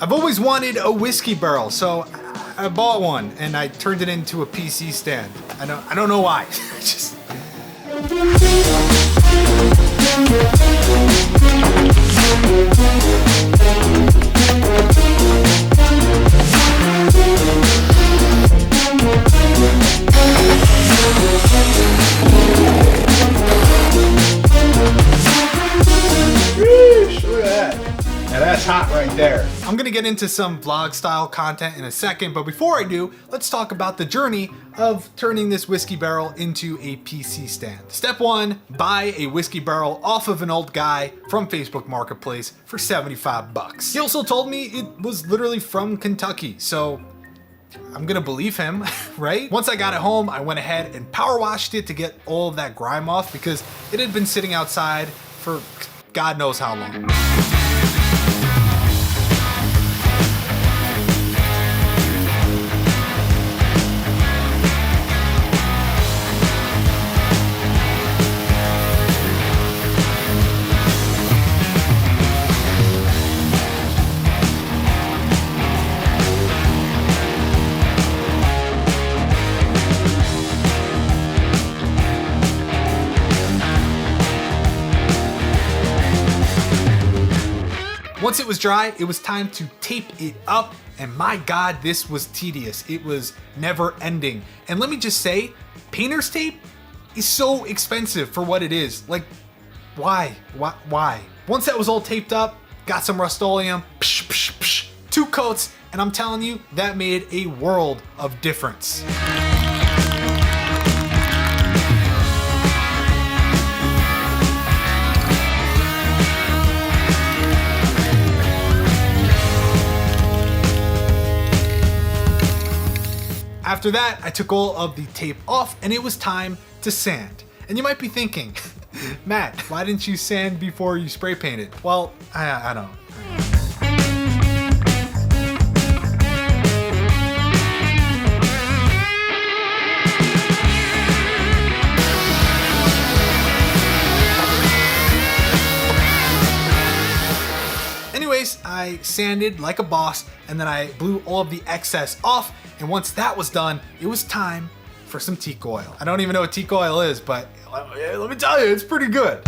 I've always wanted a whiskey barrel, so I bought one and I turned it into a PC stand. I don't know why. Just Sheesh, look at that. Now that's hot right there. I'm gonna get into some vlog style content in a second, but before I do, let's talk about the journey of turning this whiskey barrel into a PC stand. Step one, buy a whiskey barrel off of an old guy from Facebook Marketplace for 75 bucks. He also told me it was literally from Kentucky, so I'm gonna believe him, right? Once I got it home, I went ahead and power washed it to get all of that grime off because it had been sitting outside for God knows how long. Once it was dry, it was time to tape it up, and my God, this was tedious. It was never ending. And let me just say, painter's tape is so expensive for what it is. Like, why? Why? Once that was all taped up, got some Rust-Oleum, 2 coats, and I'm telling you, that made a world of difference. After that, I took all of the tape off and it was time to sand. And you might be thinking, Matt, why didn't you sand before you spray painted? Well, I don't know. Anyways, I sanded like a boss and then I blew all of the excess off. And once that was done, it was time for some teak oil. I don't even know what teak oil is, but let me tell you, it's pretty good.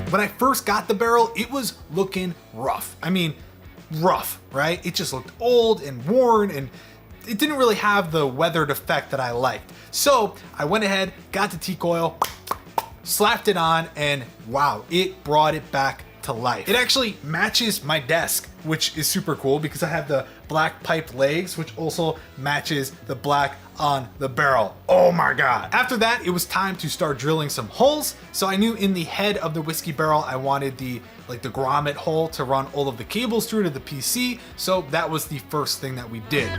When I first got the barrel, it was looking rough. I mean, rough, right? It just looked old and worn and it didn't really have the weathered effect that I liked. So I went ahead, got the teak oil, slapped it on, and wow, it brought it back to life. It actually matches my desk, which is super cool because I have the black pipe legs, which also matches the black on the barrel. Oh my God. After that, it was time to start drilling some holes. So I knew in the head of the whiskey barrel, I wanted the grommet hole to run all of the cables through to the PC. So that was the first thing that we did.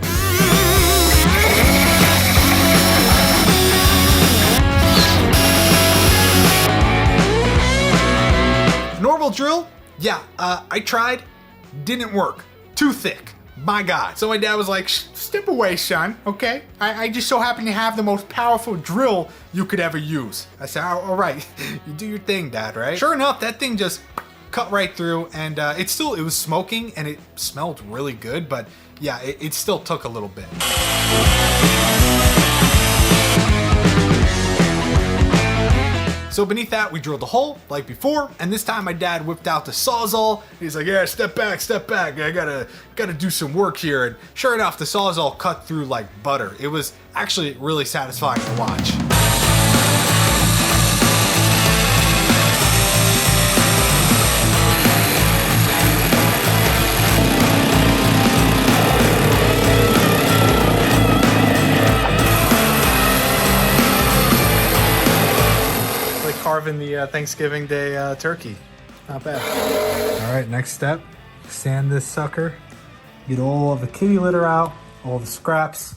Normal drill? Yeah, I tried, didn't work. Too thick, my God. So my dad was like, step away, son, okay? I just so happen to have the most powerful drill you could ever use. I said, all right, you do your thing, Dad, right? Sure enough, that thing just cut right through and it was smoking and it smelled really good, but yeah, it still took a little bit. So beneath that, we drilled a hole like before, and this time my dad whipped out the Sawzall. He's like, yeah, step back. I gotta do some work here. And sure enough, the Sawzall cut through like butter. It was actually really satisfying to watch. Carving the Thanksgiving Day turkey. Not bad. All right, next step, sand this sucker. Get all of the kitty litter out, all the scraps.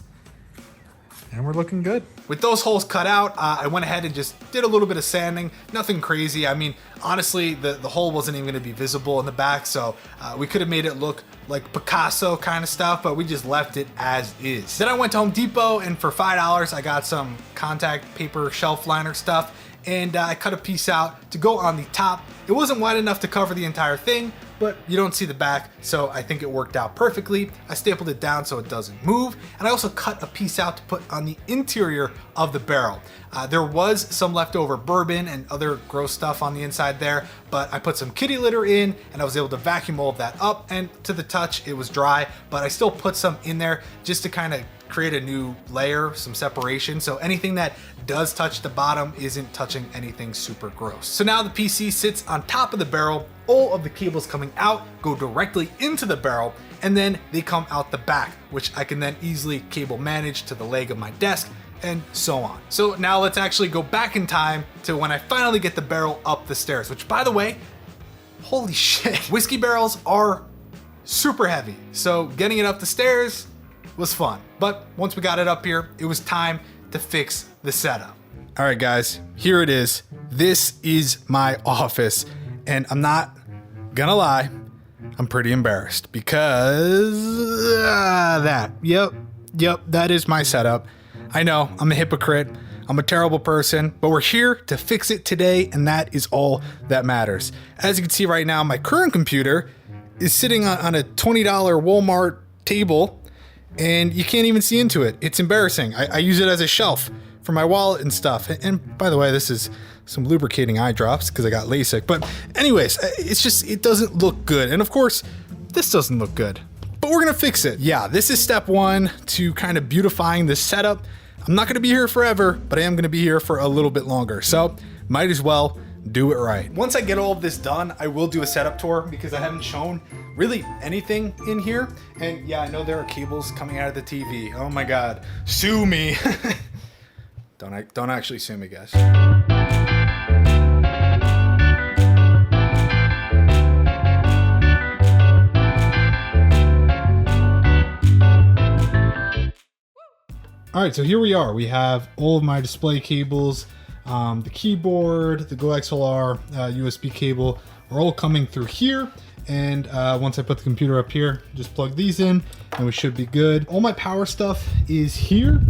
and we're looking good. With those holes cut out, I went ahead and just did a little bit of sanding. Nothing crazy. I mean, honestly, the hole wasn't even going to be visible in the back, so we could have made it look like Picasso kind of stuff, but we just left it as is. Then I went to Home Depot, and for $5, I got some contact paper shelf liner stuff, and I cut a piece out to go on the top. It wasn't wide enough to cover the entire thing, but you don't see the back, so I think it worked out perfectly. I stapled it down so it doesn't move, and I also cut a piece out to put on the interior of the barrel. There was some leftover bourbon and other gross stuff on the inside there, but I put some kitty litter in, and I was able to vacuum mold that up, and to the touch, it was dry, but I still put some in there just to kind of create a new layer, some separation, so anything that does touch the bottom isn't touching anything super gross. So now the PC sits on top of the barrel. All of the cables coming out go directly into the barrel, and then they come out the back, which I can then easily cable manage to the leg of my desk, and so on. So now let's actually go back in time to when I finally get the barrel up the stairs, which, by the way, holy shit, whiskey barrels are super heavy, so getting it up the stairs was fun. But once we got it up here, it was time to fix the setup. All right, guys, here it is. This is my office, and I'm not gonna lie, I'm pretty embarrassed because that is my setup. I know, I'm a hypocrite. I'm a terrible person, but we're here to fix it today, and that is all that matters. As you can see right now, my current computer is sitting on a $20 Walmart table, and you can't even see into it. It's embarrassing. I use it as a shelf for my wallet and stuff. And by the way, this is some lubricating eye drops because I got LASIK. But anyways, it's just, it doesn't look good. And of course, this doesn't look good, but we're gonna fix it. Yeah, this is step one to kind of beautifying this setup. I'm not gonna be here forever, but I am gonna be here for a little bit longer. So might as well do it right. Once I get all of this done, I will do a setup tour because I haven't shown really anything in here. And yeah, I know there are cables coming out of the TV. Oh my God, sue me. Don't actually sue me, guys. All right, so here we are. We have all of my display cables, the keyboard, the Go XLR, USB cable, are all coming through here. And once I put the computer up here, just plug these in and we should be good. All my power stuff is here.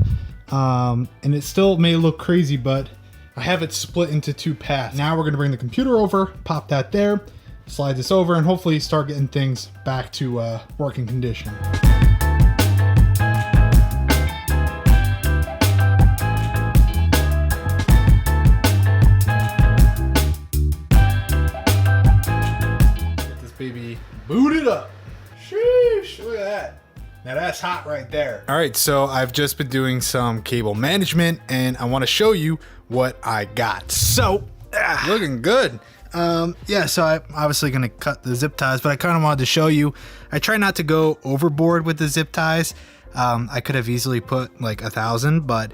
And it still may look crazy, but I have it split into two paths. Now we're gonna bring the computer over, pop that there, slide this over, and hopefully start getting things back to working condition. Baby, boot it up. Sheesh, look at that. Now that's hot right there. All right, so I've just been doing some cable management and I want to show you what I got. So, looking good. Yeah, so I'm obviously gonna cut the zip ties, but I kind of wanted to show you. I try not to go overboard with the zip ties. I could have easily put like 1,000, but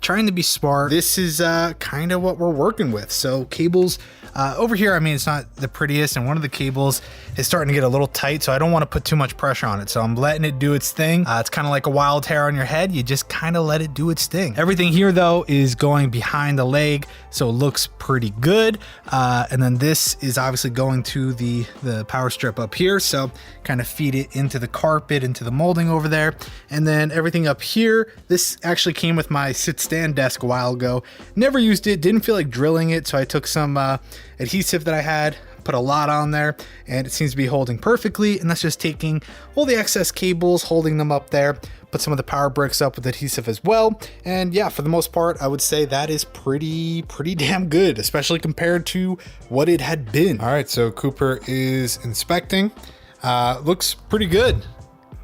trying to be smart. This is kind of what we're working with. So cables over here, I mean, it's not the prettiest, and one of the cables is starting to get a little tight, so I don't want to put too much pressure on it. So I'm letting it do its thing. It's kind of like a wild hair on your head. You just kind of let it do its thing. Everything here though is going behind the leg, so it looks pretty good. And then this is obviously going to the power strip up here. So kind of feed it into the carpet, into the molding over there. And then everything up here, this actually came with my sit stand desk a while ago. Never used it, didn't feel like drilling it. So I took some adhesive that I had, put a lot on there, and it seems to be holding perfectly. And that's just taking all the excess cables, holding them up there, put some of the power bricks up with adhesive as well. And yeah, for the most part, I would say that is pretty damn good, especially compared to what it had been. All right, so Cooper is inspecting. Looks pretty good.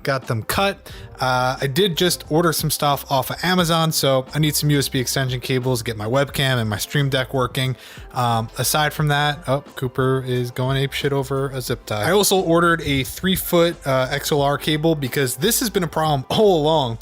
Got them cut. I did just order some stuff off of Amazon, so I need some USB extension cables to get my webcam and my Stream Deck working. Aside from that, Cooper is going ape shit over a zip tie. I also ordered a 3-foot XLR cable because this has been a problem all along.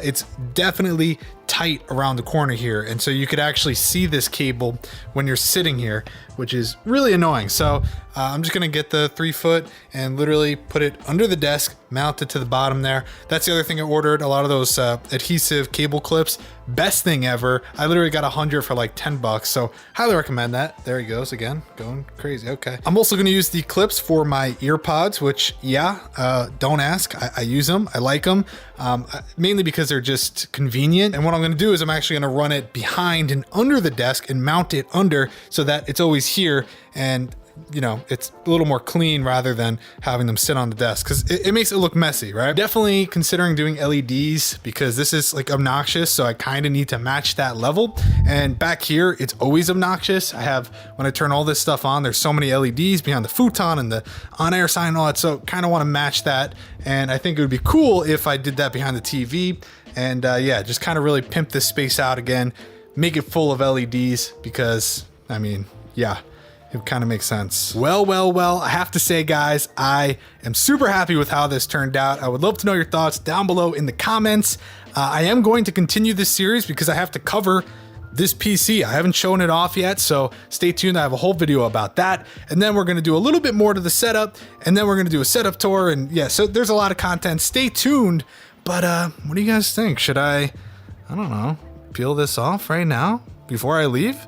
It's definitely tight around the corner here, and so you could actually see this cable when you're sitting here, which is really annoying. So I'm just gonna get the 3-foot and literally put it under the desk, mount it to the bottom there. That's the the other thing I ordered, a lot of those adhesive cable clips. Best thing ever. I literally got 100 for like 10 bucks. So highly recommend that. There he goes again, going crazy. Okay. I'm also going to use the clips for my ear pods, which don't ask. I use them. I like them. Mainly because they're just convenient. And what I'm going to do is I'm actually going to run it behind and under the desk and mount it under so that it's always here. And you know, it's a little more clean rather than having them sit on the desk because it makes it look messy, right? Definitely considering doing LEDs because this is like obnoxious. So I kind of need to match that level. And back here, it's always obnoxious. I have, when I turn all this stuff on, there's so many LEDs behind the futon and the on-air sign and all that. So kind of want to match that. And I think it would be cool if I did that behind the TV and yeah, just kind of really pimp this space out again, make it full of LEDs because I mean, yeah. It kind of makes sense. Well, I have to say, guys, I am super happy with how this turned out. I would love to know your thoughts down below in the comments. I am going to continue this series because I have to cover this PC. I haven't shown it off yet, so stay tuned. I have a whole video about that. And then we're going to do a little bit more to the setup, and then we're going to do a setup tour. And yeah, so there's a lot of content. Stay tuned. But what do you guys think? Should I don't know, peel this off right now before I leave?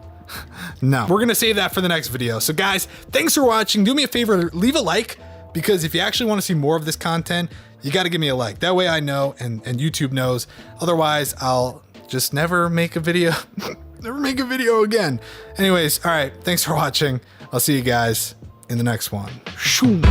No, we're gonna save that for the next video. So guys, thanks for watching. Do me a favor, leave a like, because if you actually want to see more of this content, you got to give me a like. That way I know and YouTube knows. Otherwise, I'll just never make a video, never make a video again. Anyways, all right, thanks for watching. I'll see you guys in the next one. Shoo.